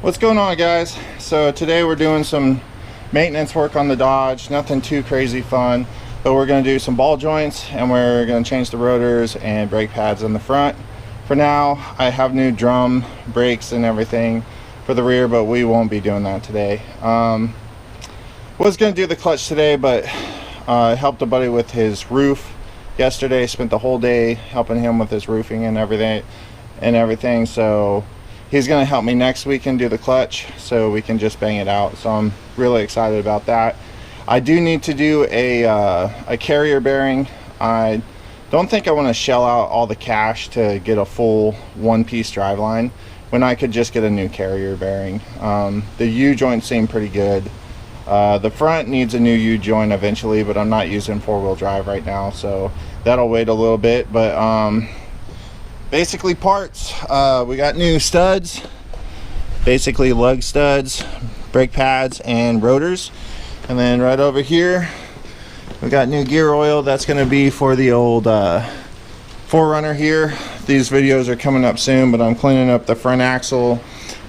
What's going on, guys? So today we're doing some maintenance work on the Dodge. Nothing too crazy fun, but we're going to do some ball joints and we're going to change the rotors and brake pads in the front. For now, I have new drum brakes and everything for the rear, but we won't be doing that today. Was going to do the clutch today, but helped a buddy with his roof yesterday. Spent the whole day helping him with his roofing and everything. So he's going to help me next week and do the clutch so we can just bang it out. So I'm really excited about that. I do need to do a carrier bearing. I don't think I want to shell out all the cash to get a full one-piece driveline when I could just get a new carrier bearing. The U-joints seem pretty good. The front needs a new U-joint eventually, but I'm not using four-wheel drive right now, so that'll wait a little bit. But basically parts, we got new studs, basically lug studs, brake pads, and rotors. And then right over here we got new gear oil. That's going to be for the old 4Runner here. These videos are coming up soon, but I'm cleaning up the front axle.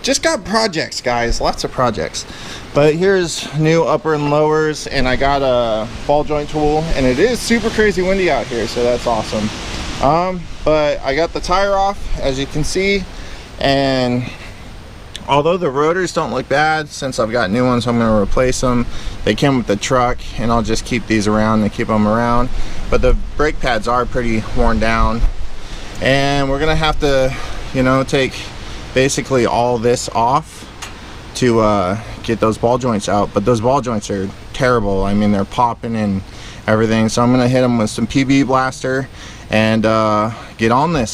Just got projects, guys, lots of projects. But here's new upper and lowers, and I got a ball joint tool, and it is super crazy windy out here, so that's awesome. But I got the tire off, as you can see, and although the rotors don't look bad, since I've got new ones, I'm going to replace them. They came with the truck, and I'll just keep these around and keep them around. But the brake pads are pretty worn down, and we're going to have to, you know, take basically all this off to get those ball joints out. But those ball joints are terrible. I mean, they're popping and everything. So I'm going to hit them with some PB Blaster and get on this.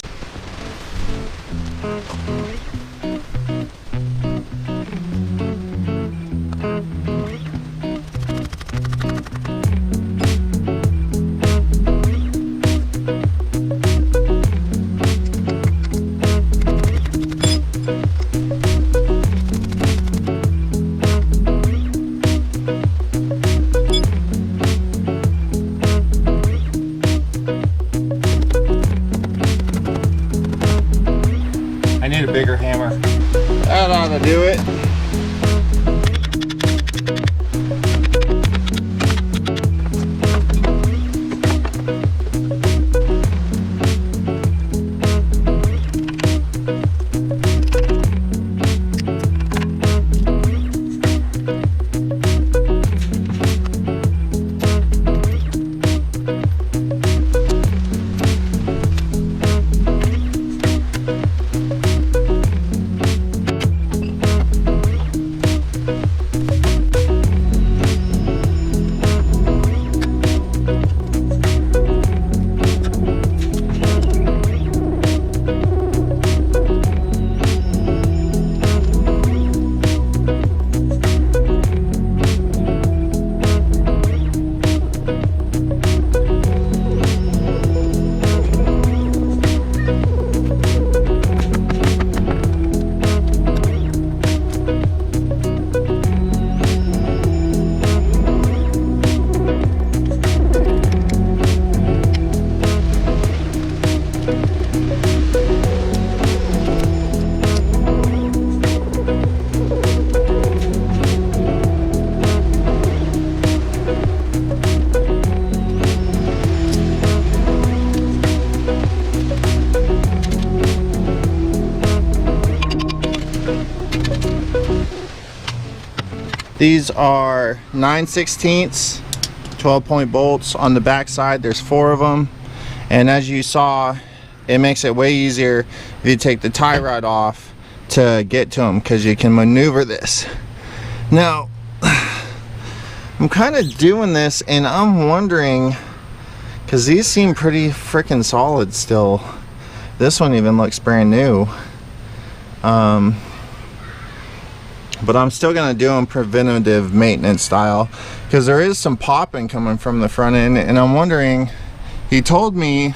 I need a bigger hammer. That ought to do it. These are 9/16 12-point bolts on the back side. There's 4 of them, and as you saw, it makes it way easier if you take the tie rod off to get to them, because you can maneuver this. Now I'm kind of doing this, and I'm wondering, because these seem pretty freaking solid still. This one even looks brand new. But I'm still going to do them preventative maintenance style, because there is some popping coming from the front end, and I'm wondering, he told me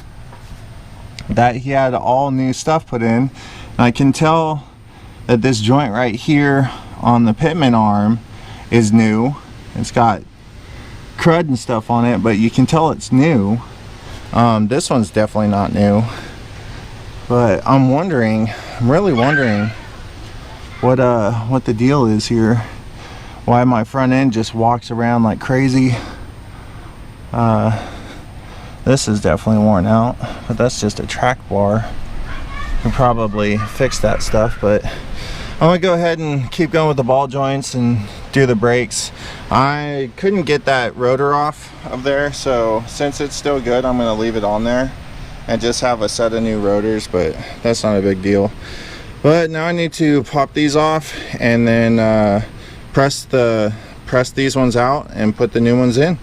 that he had all new stuff put in, and I can tell that this joint right here on the pitman arm is new. It's got crud and stuff on it, but you can tell it's new. This one's definitely not new, but I'm really wondering what the deal is here. Why my front end just walks around like crazy. This is definitely worn out, but that's just a track bar. Can probably fix that stuff, but I'm gonna go ahead and keep going with the ball joints and do the brakes. I couldn't get that rotor off of there, so since it's still good, I'm gonna leave it on there and just have a set of new rotors, but that's not a big deal. But now I need to pop these off and then press these ones out and put the new ones in.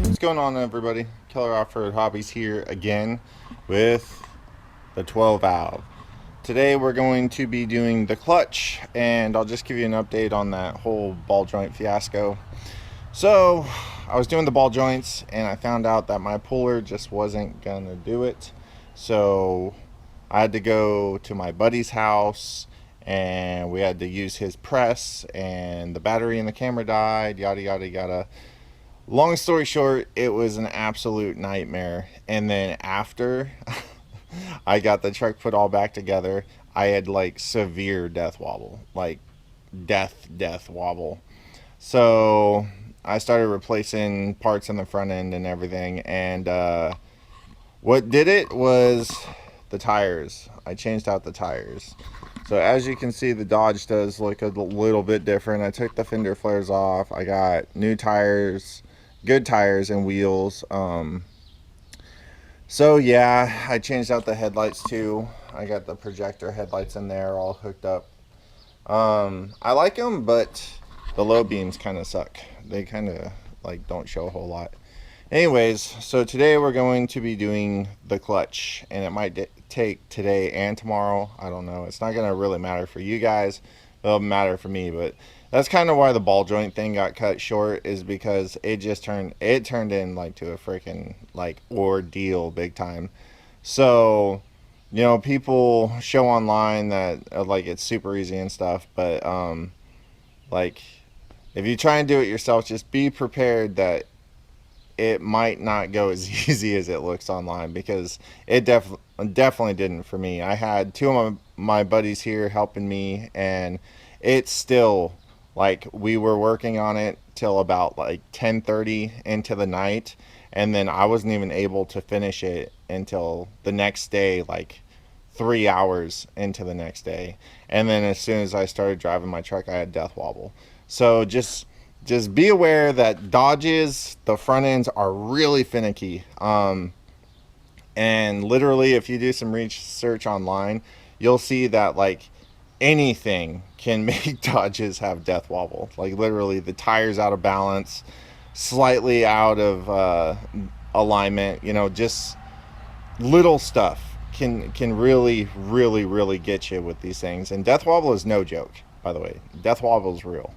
What's going on, everybody? Killer Off-Road Hobbies here again with the 12 valve. Today we're going to be doing the clutch, and I'll just give you an update on that whole ball joint fiasco. So I was doing the ball joints and I found out that my puller just wasn't gonna do it, so I had to go to my buddy's house and we had to use his press, and the battery in the camera died, yada yada yada. Long story short, it was an absolute nightmare. And then after I got the truck put all back together, I had like severe death wobble, like death wobble. So I started replacing parts in the front end and everything, and what did it was the tires. I changed out the tires. So as you can see, the Dodge does look a little bit different. I took the fender flares off. I got new tires, good tires and wheels. So yeah, I changed out the headlights too. I got the projector headlights in there all hooked up. I like them, but the low beams kind of suck. They kind of like don't show a whole lot. Anyways, so today we're going to be doing the clutch, and it might take today and tomorrow. I don't know. It's not going to really matter for you guys. It'll matter for me, but that's kind of why the ball joint thing got cut short, is because it turned in like to a freaking like ordeal big time. So, you know, people show online that like it's super easy and stuff, but like if you try and do it yourself, just be prepared that it might not go as easy as it looks online, because it definitely didn't for me. I had two of my buddies here helping me, and it's still like we were working on it till about like 10:30 into the night, and then I wasn't even able to finish it until the next day, like 3 hours into the next day. And then as soon as I started driving my truck, I had death wobble. So just be aware that Dodges, the front ends are really finicky. And literally, if you do some research online, you'll see that like anything can make Dodges have death wobble. Like literally the tires out of balance, slightly out of alignment, you know, just little stuff can really get you with these things. And death wobble is no joke, by the way. Death wobble is real.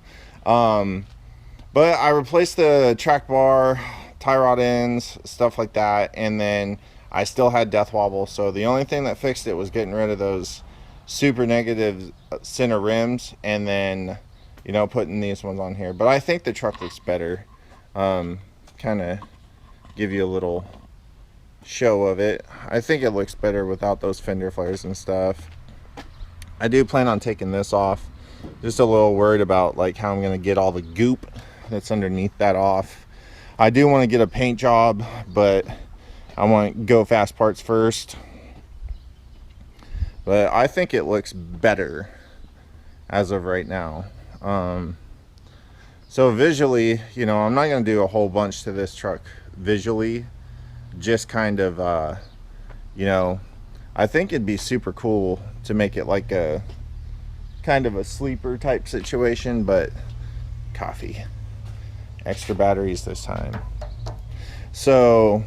But I replaced the track bar, tie rod ends, stuff like that, and then I still had death wobble. So the only thing that fixed it was getting rid of those super negative center rims, and then, you know, putting these ones on here. But I think the truck looks better. Kind of give you a little show of it. I think it looks better without those fender flares and stuff. I do plan on taking this off. Just a little worried about like how I'm going to get all the goop that's underneath that off. I do want to get a paint job, but I want to go fast parts first. but I think it looks better as of right now. So visually, you know, I'm not going to do a whole bunch to this truck visually, just kind of, you know, I think it'd be super cool to make it like a kind of a sleeper type situation, but coffee, extra batteries this time. So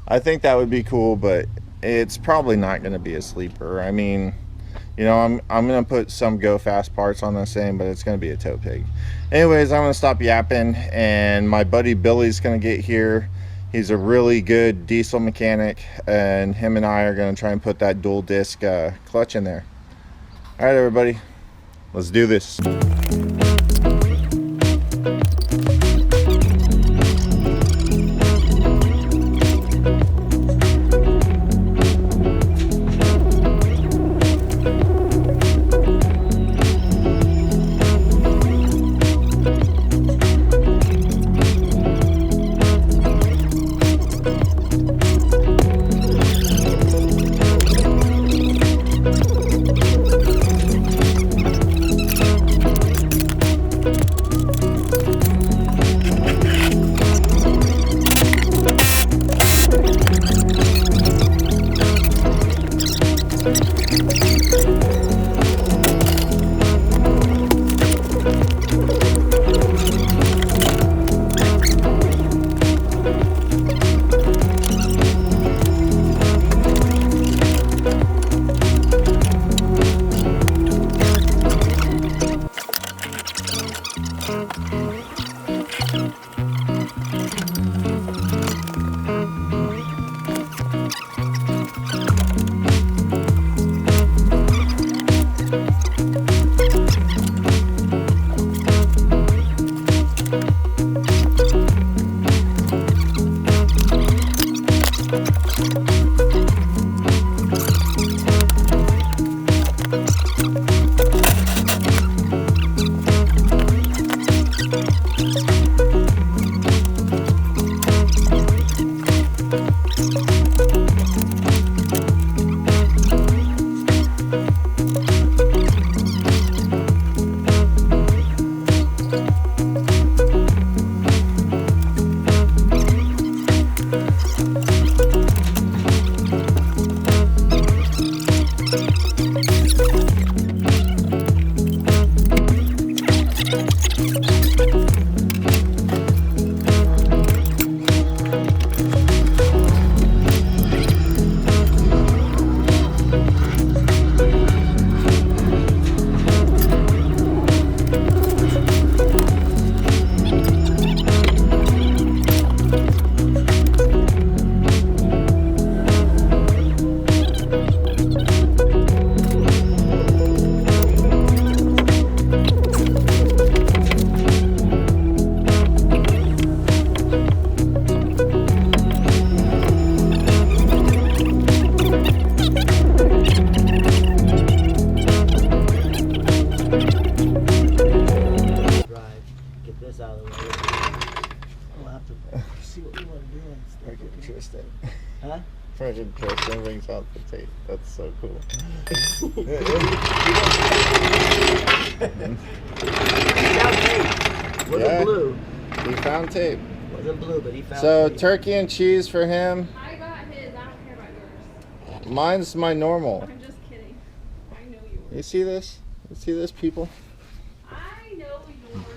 I think that would be cool, but it's probably not going to be a sleeper. I mean, you know, I'm going to put some go fast parts on this thing, but it's going to be a tow pig. Anyways, I'm going to stop yapping, and my buddy Billy's going to get here. He's a really good diesel mechanic, and him and I are going to try and put that dual disc clutch in there. All right, everybody, let's do this. Interesting brings out the tape. That's so cool. He found tape. Wasn't blue. He found tape. Wasn't blue, but he found tape. tape. Turkey and cheese for him. I got his. I don't care about yours. Mine's my normal. I'm just kidding. I know yours. You see this? You see this, people? I know yours.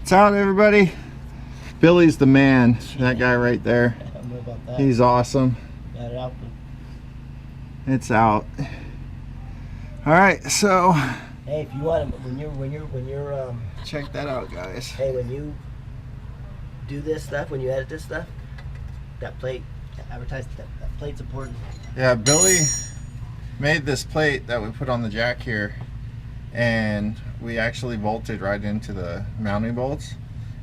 It's out, everybody. Billy's the man. That guy right there. I don't know about that. He's awesome. Got it out. It's out. All right, so Hey, if you want to, when you're check that out, guys. hey, when you do this stuff, when you edit this stuff, that plate, advertise that plate's important. Yeah, Billy made this plate that we put on the jack here, and we actually bolted right into the mounting bolts,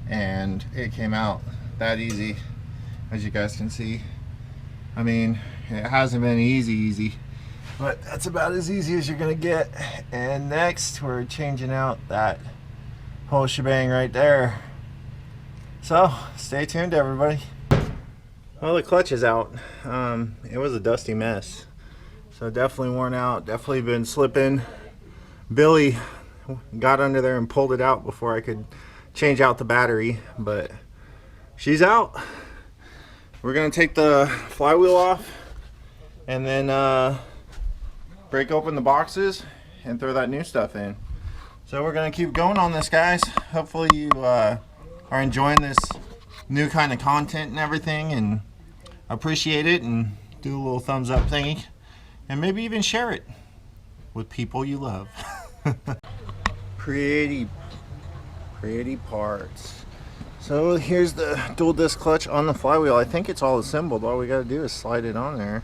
and it came out that easy, as you guys can see. I mean, it hasn't been easy, but that's about as easy as you're gonna get. And next, we're changing out that whole shebang right there. So stay tuned, everybody. Well, the clutch is out. It was a dusty mess, so definitely worn out, definitely been slipping. Billy got under there and pulled it out before I could change out the battery, but she's out. We're gonna take the flywheel off and then break open the boxes and throw that new stuff in. So we're gonna keep going on this, guys. Hopefully you are enjoying this new kind of content and everything, and appreciate it, and do a little thumbs up thingy, and maybe even share it with people you love. pretty parts. So here's the dual disc clutch on the flywheel. I think it's all assembled. All we got to do is slide it on there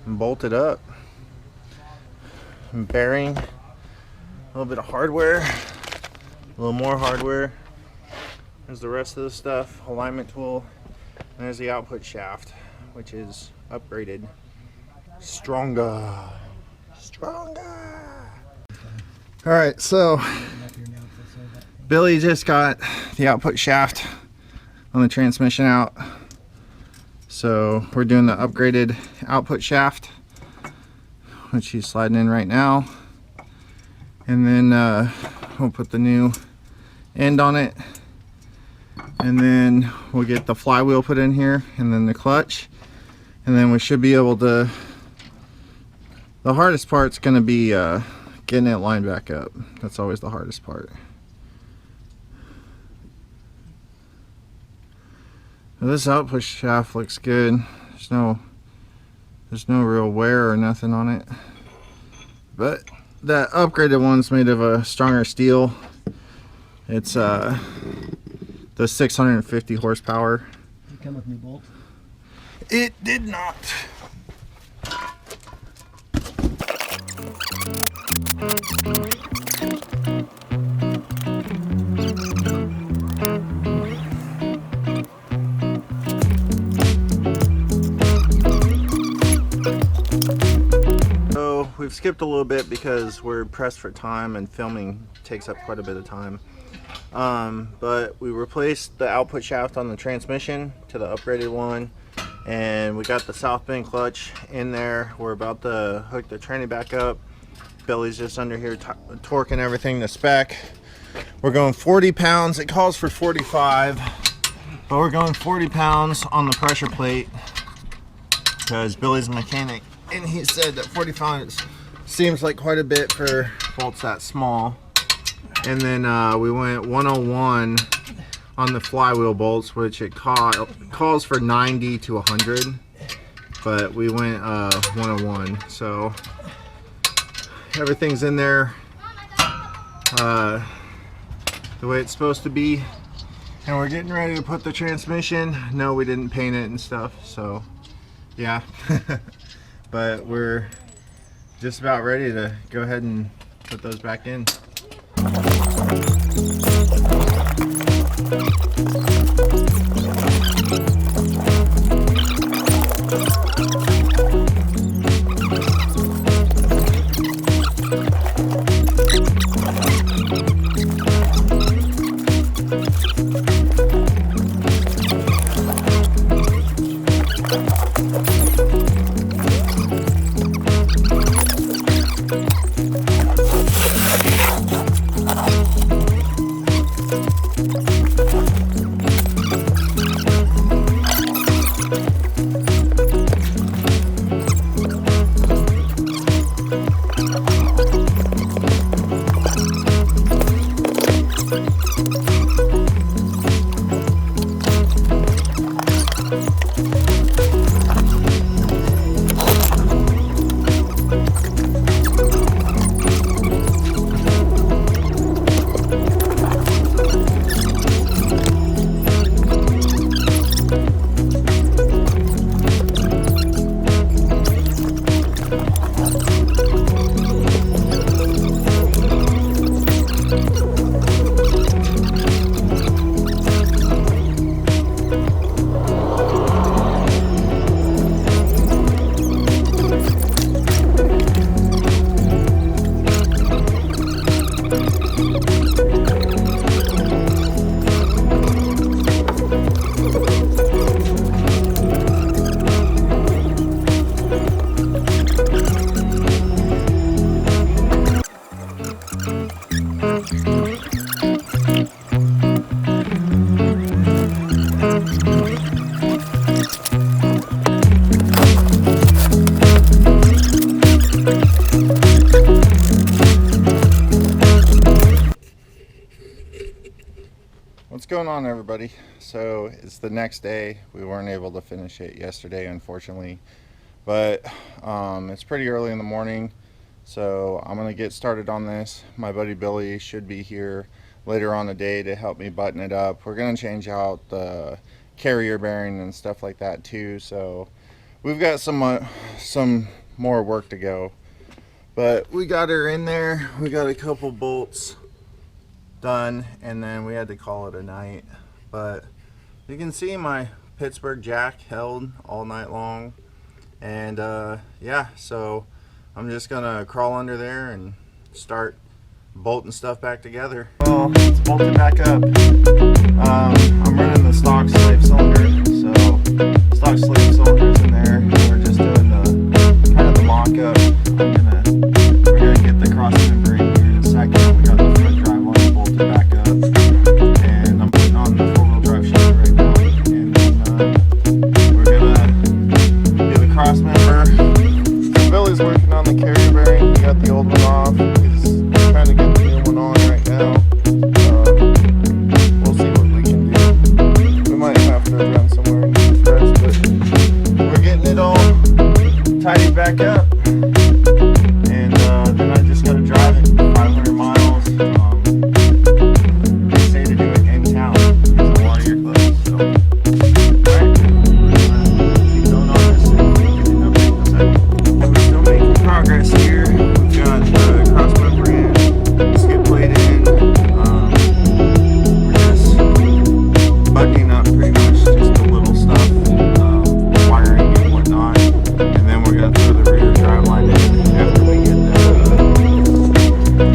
and bolt it up. And bearing, a little bit of hardware, a little more hardware. There's the rest of the stuff, alignment tool, and there's the output shaft, which is upgraded. Stronger. All right, so Billy just got the output shaft on the transmission out, so we're doing the upgraded output shaft, which he's sliding in right now, and then we'll put the new end on it, and then we'll get the flywheel put in here, and then the clutch, and then we should be able to, the hardest part's going to be getting it lined back up. That's always the hardest part. Now, this output shaft looks good. There's no real wear or nothing on it, but that upgraded one's made of a stronger steel. It's the 650 horsepower. Did it come with new bolts? It did not. So we've skipped a little bit because we're pressed for time and filming takes up quite a bit of time. But we replaced the output shaft on the transmission to the upgraded one, and we got the south bend clutch in there. We're about to hook the tranny back up. Billy's just under here torquing everything to spec. We're going 40 pounds. It calls for 45, but we're going 40 pounds on the pressure plate because Billy's a mechanic, and he said that 40 pounds seems like quite a bit for bolts that small. And then we went 101 on the flywheel bolts, which it calls for 90 to 100, but we went 101. So everything's in there the way it's supposed to be, and we're getting ready to put the transmission. No, we didn't paint it and stuff, so yeah. But we're just about ready to go ahead and put those back in. What's going on, everybody? So it's the next day. We weren't able to finish it yesterday, unfortunately, but it's pretty early in the morning, so I'm gonna get started on this. My buddy Billy should be here later on the day to help me button it up. We're gonna change out the carrier bearing and stuff like that too, so we've got some more work to go, but we got her in there. We got a couple bolts done, and then we had to call it a night. But you can see my Pittsburgh jack held all night long, and yeah, so I'm just gonna crawl under there and start bolting stuff back together. Well, it's bolted back up. I'm running the stock slave cylinder, so stock slave cylinder's in there. We're just doing the kind of the mock-up. We're gonna get the cross member in here in a second. We got the front drive line bolted back up, and I'm putting on the four-wheel drive shifter right now, and then we're gonna do the cross member. So Billy's working on the carrier bearing. He got the old one off. He's trying to get the new one on right now. We'll see what we can do. We might have to run somewhere and get fresh, but we're getting it all tidied back up. And then I just gotta drive it 500 miles. They say to do it in town because a lot of your clothes. So, alright, keep going on this and give you an update in a second. We're still making progress here. We've got the cross member in, skid plate in. We're just buttoning up pretty much just the little stuff, wiring and whatnot, and then we're gonna throw the rear drive line in after we get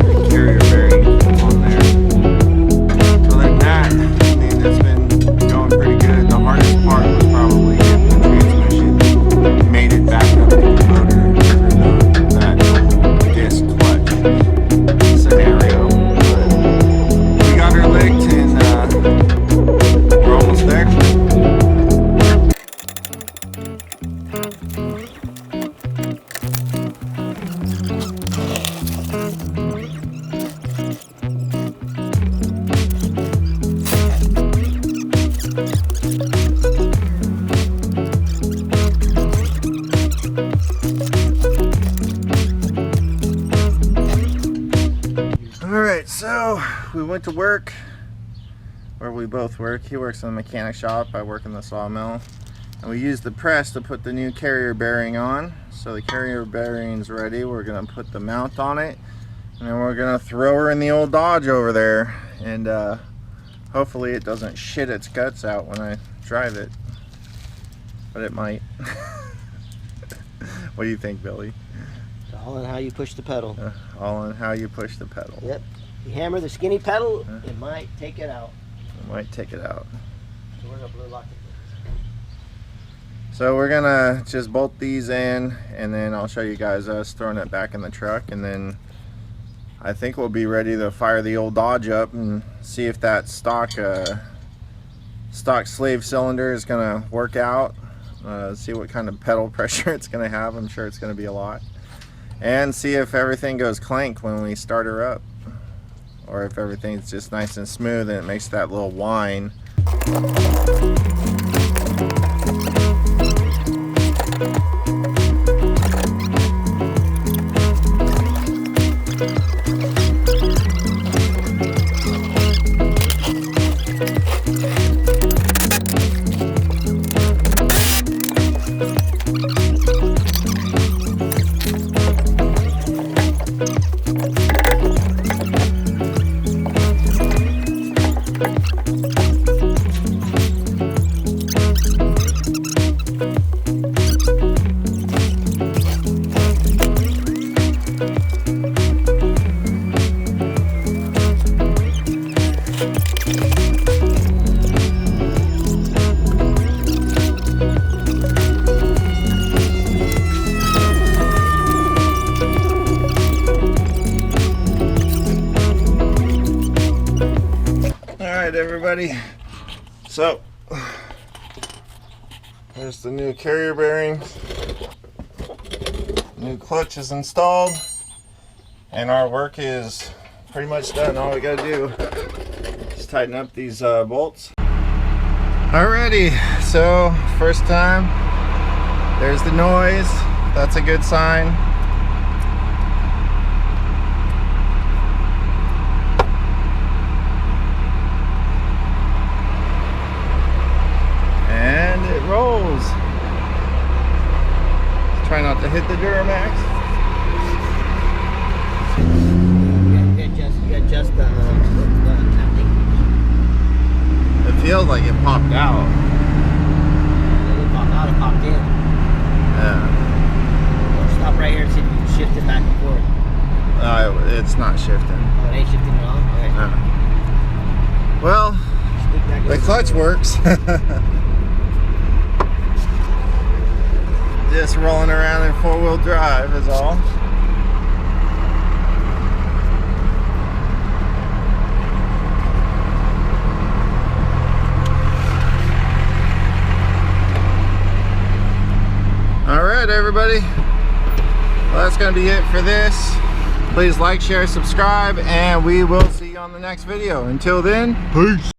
the carrier bearing on there. Other than that, I mean, it's been going pretty good. The hardest part was probably getting the transmission mated back up to the motor through that whole disc clutch scenario. But we got her licked, and we're almost there. Alright, so we went to work, where we both work. He works in the mechanic shop, I work in the sawmill. And we used the press to put the new carrier bearing on. So the carrier bearing's ready. We're gonna put the mount on it, and then we're gonna throw her in the old Dodge over there. And hopefully it doesn't shit its guts out when I drive it. But it might. What do you think, Billy? It's all in how you push the pedal. All on how you push the pedal. Yep. You hammer the skinny pedal, it might take it out. It might take it out. So we're gonna blue lock it. So we're gonna just bolt these in, and then I'll show you guys us throwing it back in the truck, and then I think we'll be ready to fire the old Dodge up and see if that stock slave cylinder is gonna work out. See what kind of pedal pressure it's gonna have. I'm sure it's gonna be a lot. And see if everything goes clank when we start her up, or if everything's just nice and smooth and it makes that little whine. right, everybody. So there's the new carrier bearings. New clutch is installed, and our work is pretty much done. All we gotta do is tighten up these bolts. Alrighty, so first time. There's the noise. That's a good sign. And it rolls. Try not to hit the Duramax. You got just the tapping. It feels like it popped out. It popped out, it popped in. Yeah. Stop right here and see if you can shift it back and forth. It's not shifting. Oh, it ain't shifting at all? Okay. No. Well, the clutch works. Just rolling around in 4-wheel drive is all. Alright, everybody. Well, that's going to be it for this. Please like, share, subscribe, and we will see you on the next video. Until then, peace.